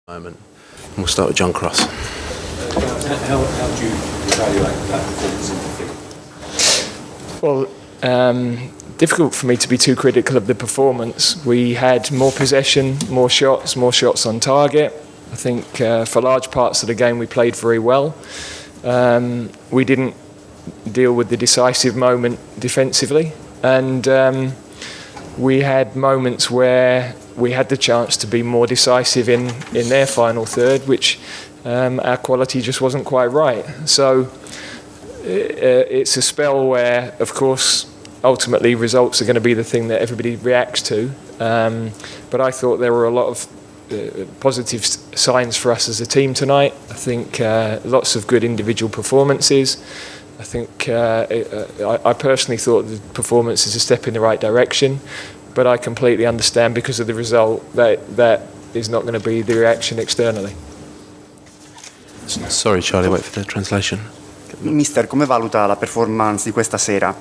moment. We'll start with John Cross. How do you evaluate that performance in particular? Well, difficult for me to be too critical of the performance. We had more possession, more shots on target. I think for large parts of the game we played very well. We didn't deal with the decisive moment defensively, and we had moments where we had the chance to be more decisive in their final third, which our quality just wasn't quite right. So it's a spell where, of course, ultimately results are going to be the thing that everybody reacts to. But I thought there were a lot of positive signs for us as a team tonight. I think lots of good individual performances. I think I personally thought the performance is a step in the right direction, but I completely understand because of the result that is not going to be the reaction externally. Sorry, Charlie, wait for the translation. Mister, come valuta la performance di questa sera?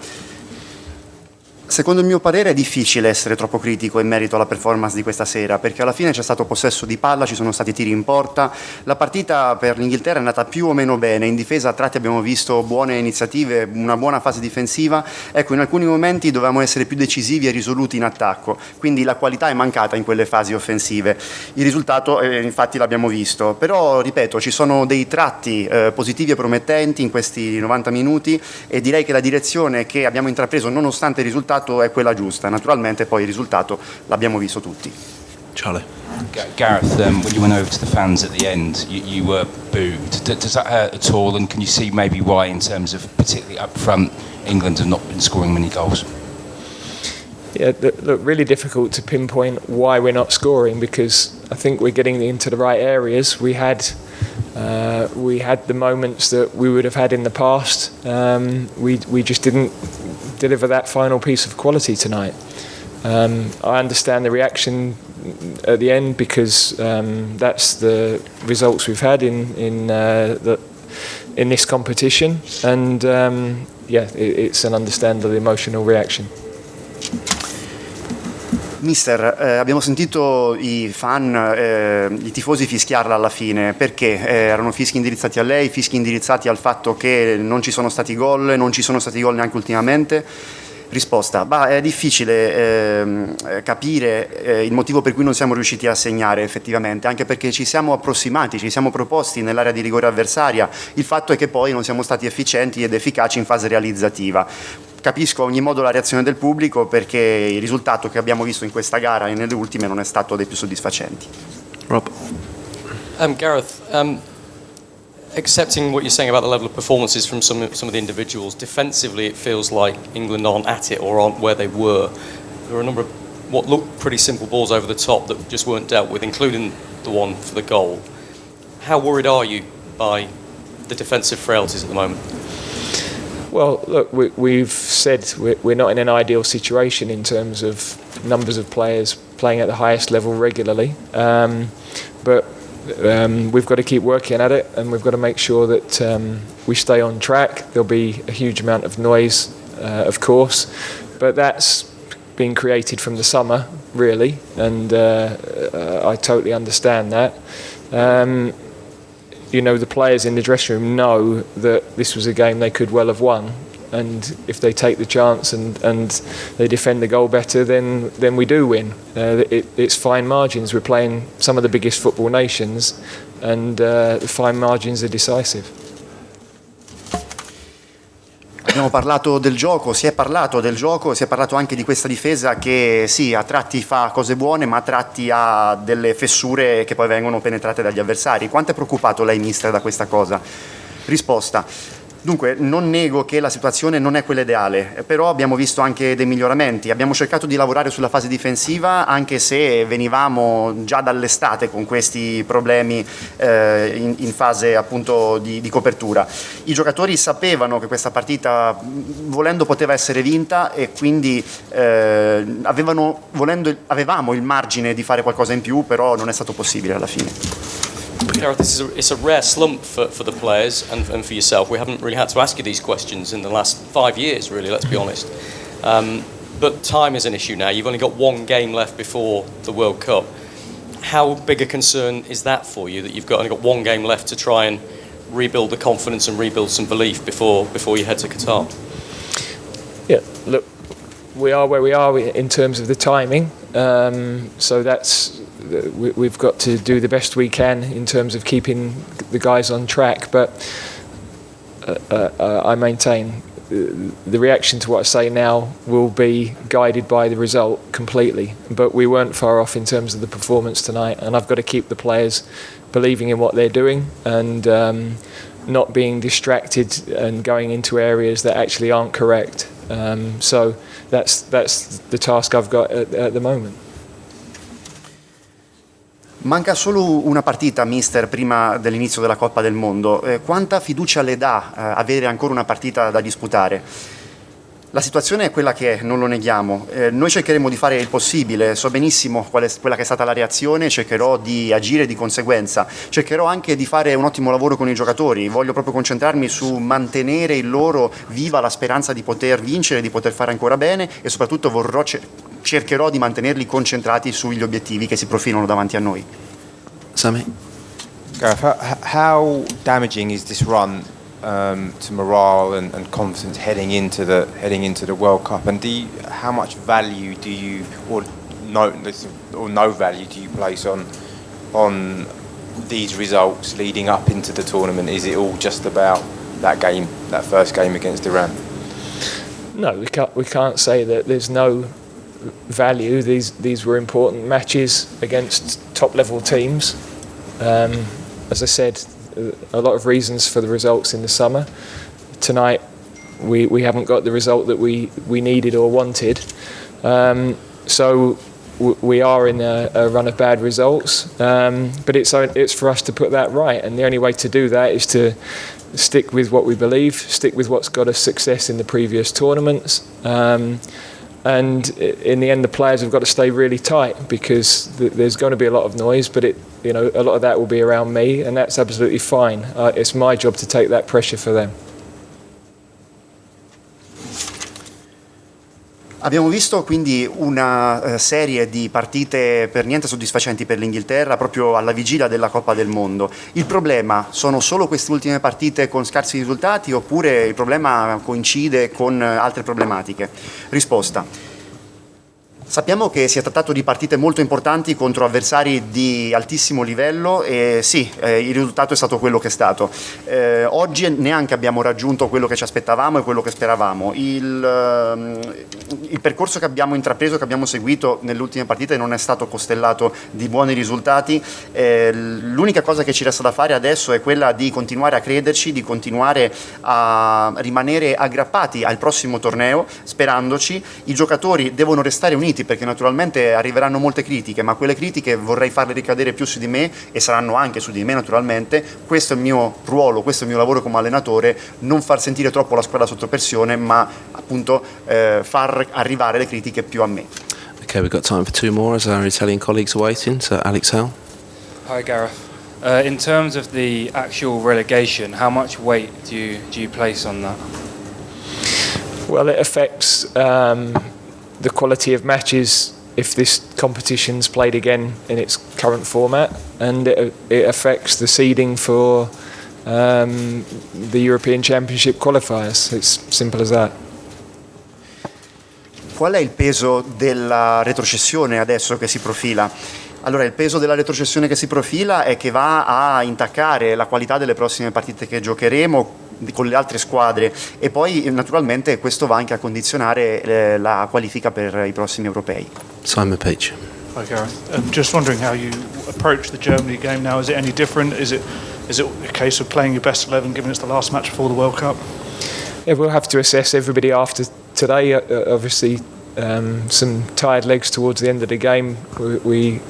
Secondo il mio parere è difficile essere troppo critico in merito alla performance di questa sera, perché alla fine c'è stato possesso di palla, ci sono stati tiri in porta, la partita per l'Inghilterra è andata più o meno bene, in difesa a tratti abbiamo visto buone iniziative, una buona fase difensiva, ecco, in alcuni momenti dovevamo essere più decisivi e risoluti in attacco, quindi la qualità è mancata in quelle fasi offensive, il risultato infatti l'abbiamo visto, però ripeto ci sono dei tratti positivi e promettenti in questi 90 minuti e direi che la direzione che abbiamo intrapreso nonostante il risultato è quella giusta, naturalmente poi il risultato l'abbiamo visto tutti. Charlie. Gareth, when you went over to the fans at the end, you were booed. Does that hurt at all? And can you see maybe why, in terms of particularly up front, England have not been scoring many goals? Yeah, look, really difficult to pinpoint why we're not scoring, because I think we're getting into the right areas. We had the moments that we would have had in the past. We just didn't deliver that final piece of quality tonight. I understand the reaction at the end because that's the results we've had in this competition, and it's an understandable emotional reaction. Mister, abbiamo sentito i fan, i tifosi fischiarla alla fine, perché erano fischi indirizzati a lei, fischi indirizzati al fatto che non ci sono stati gol, non ci sono stati gol neanche ultimamente? Risposta, è difficile capire il motivo per cui non siamo riusciti a segnare effettivamente, anche perché ci siamo approssimati, ci siamo proposti nell'area di rigore avversaria, il fatto è che poi non siamo stati efficienti ed efficaci in fase realizzativa. Capisco a ogni modo la reazione del pubblico, perché il risultato che abbiamo visto in questa gara e nelle ultime non è stato dei più soddisfacenti. Rob. Gareth, accepting what you're saying about the level of performances from some of the individuals, defensively it feels like England aren't at it or aren't where they were. There were a number of what looked pretty simple balls over the top that just weren't dealt with, including the one for the goal. How worried are you by the defensive frailties at the moment? Well, look, we've said we're not in an ideal situation in terms of numbers of players playing at the highest level regularly, but we've got to keep working at it, and we've got to make sure that we stay on track. There'll be a huge amount of noise, of course, but that's been created from the summer, really, and I totally understand that. The players in the dressing room know that this was a game they could well have won, and if they take the chance and they defend the goal better, then we do win. It's fine margins. We're playing some of the biggest football nations, and the fine margins are decisive. Abbiamo parlato del gioco, si è parlato del gioco, si è parlato anche di questa difesa che sì, a tratti fa cose buone, ma a tratti ha delle fessure che poi vengono penetrate dagli avversari. Quanto è preoccupato lei, mister, da questa cosa? Risposta. Dunque, non nego che la situazione non è quella ideale, però abbiamo visto anche dei miglioramenti. Abbiamo cercato di lavorare sulla fase difensiva, anche se venivamo già dall'estate con questi problemi in fase appunto di copertura. I giocatori sapevano che questa partita, volendo, poteva essere vinta, e quindi avevamo il margine di fare qualcosa in più, però non è stato possibile alla fine. Gareth, it's a rare slump for the players and for yourself. We haven't really had to ask you these questions in the last 5 years, really, let's be honest. But time is an issue now. You've only got one game left before the World Cup. how big a concern is that for you, that you've only got one game left to try and rebuild the confidence and rebuild some belief before you head to Qatar? Yeah, look, we are where we are in terms of the timing, so we've got to do the best we can in terms of keeping the guys on track, but I maintain the reaction to what I say now will be guided by the result completely, but we weren't far off in terms of the performance tonight, and I've got to keep the players believing in what they're doing and not being distracted and going into areas that actually aren't correct. So that's the task I've got at the moment. Manca solo una partita, mister, prima dell'inizio della Coppa del Mondo. Quanta fiducia le dà avere ancora una partita da disputare? La situazione è quella che è, non lo neghiamo. Noi cercheremo di fare il possibile, so benissimo quella che è stata la reazione, cercherò di agire di conseguenza, cercherò anche di fare un ottimo lavoro con i giocatori, voglio proprio concentrarmi su mantenere in loro viva la speranza di poter vincere, di poter fare ancora bene e soprattutto cercherò di mantenerli concentrati sugli obiettivi che si profilano davanti a noi. Sammy? Gareth, how damaging is this run to morale and confidence heading into the World Cup, and how much value do you or no value do you place on these results leading up into the tournament? Is it all just about that game, that first game against Iran? No, we can't say that there's no value. These were important matches against top level teams. As I said, a lot of reasons for the results in the summer. Tonight we haven't got the result that we needed or wanted, so we are in a run of bad results, but it's for us to put that right, and the only way to do that is to stick with what we believe, stick with what's got us success in the previous tournaments, and in the end the players have got to stay really tight, because there's going to be a lot of noise, but a lot of that will be around me, and that's absolutely fine. It's my job to take that pressure for them. Abbiamo visto quindi una serie di partite per niente soddisfacenti per l'Inghilterra proprio alla vigilia della Coppa del Mondo. Il problema sono solo queste ultime partite con scarsi risultati, oppure il problema coincide con altre problematiche? Risposta. Sappiamo che si è trattato di partite molto importanti contro avversari di altissimo livello e sì, il risultato è stato quello che è stato. Oggi neanche abbiamo raggiunto quello che ci aspettavamo e quello che speravamo. Il percorso che abbiamo intrapreso, che abbiamo seguito nelle ultime partite non è stato costellato di buoni risultati. L'unica cosa che ci resta da fare adesso è quella di continuare a crederci, di continuare a rimanere aggrappati al prossimo torneo, sperandoci. I giocatori devono restare uniti, perché naturalmente arriveranno molte critiche, ma quelle critiche vorrei farle ricadere più su di me e saranno anche su di me naturalmente. Questo è il mio ruolo, questo è il mio lavoro come allenatore, non far sentire troppo la squadra sotto pressione, ma appunto far arrivare le critiche più a me. Okay, we've got time for two more as our Italian colleagues are waiting. So Alex Hale. Hi Gareth. In terms of the actual relegation, how much weight do you place on that? Well, it affects the quality of matches if this competition's played again in its current format, and it affects the seeding for the European Championship qualifiers. It's simple as that. Qual è il peso della retrocessione adesso che si profila? Allora, il peso della retrocessione che si profila è che va a intaccare la qualità delle prossime partite che giocheremo con le altre squadre, e poi naturalmente questo va anche a condizionare la qualifica per i prossimi europei. Simon Peach. Hi Gareth. Just wondering how you approach the Germany game now. Is it any different? Is it a case of playing your best 11 given it's the last match before the World Cup? Yeah, we'll have to assess everybody after today. Obviously, some tired legs towards the end of the game. We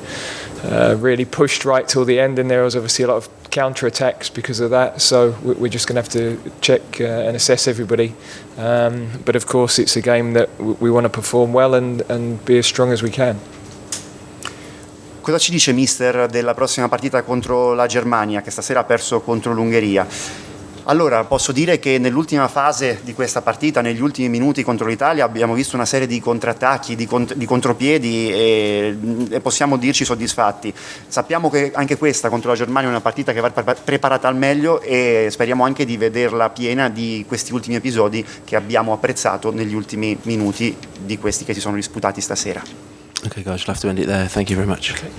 really pushed right till the end, and there was obviously a lot of counter-attacks because of that, so we're just going to have to check and assess everybody, but of course it's a game that we want to perform well and be as strong as we can. Cosa ci dice mister della prossima partita contro la Germania, che stasera ha perso contro l'Ungheria? Allora, posso dire che nell'ultima fase di questa partita, negli ultimi minuti contro l'Italia, abbiamo visto una serie di contrattacchi, di contropiedi e possiamo dirci soddisfatti. Sappiamo che anche questa contro la Germania è una partita che va preparata al meglio e speriamo anche di vederla piena di questi ultimi episodi che abbiamo apprezzato negli ultimi minuti di questi che si sono disputati stasera. Okay, guys, you'll have to end it there. Thank you very much. Okay.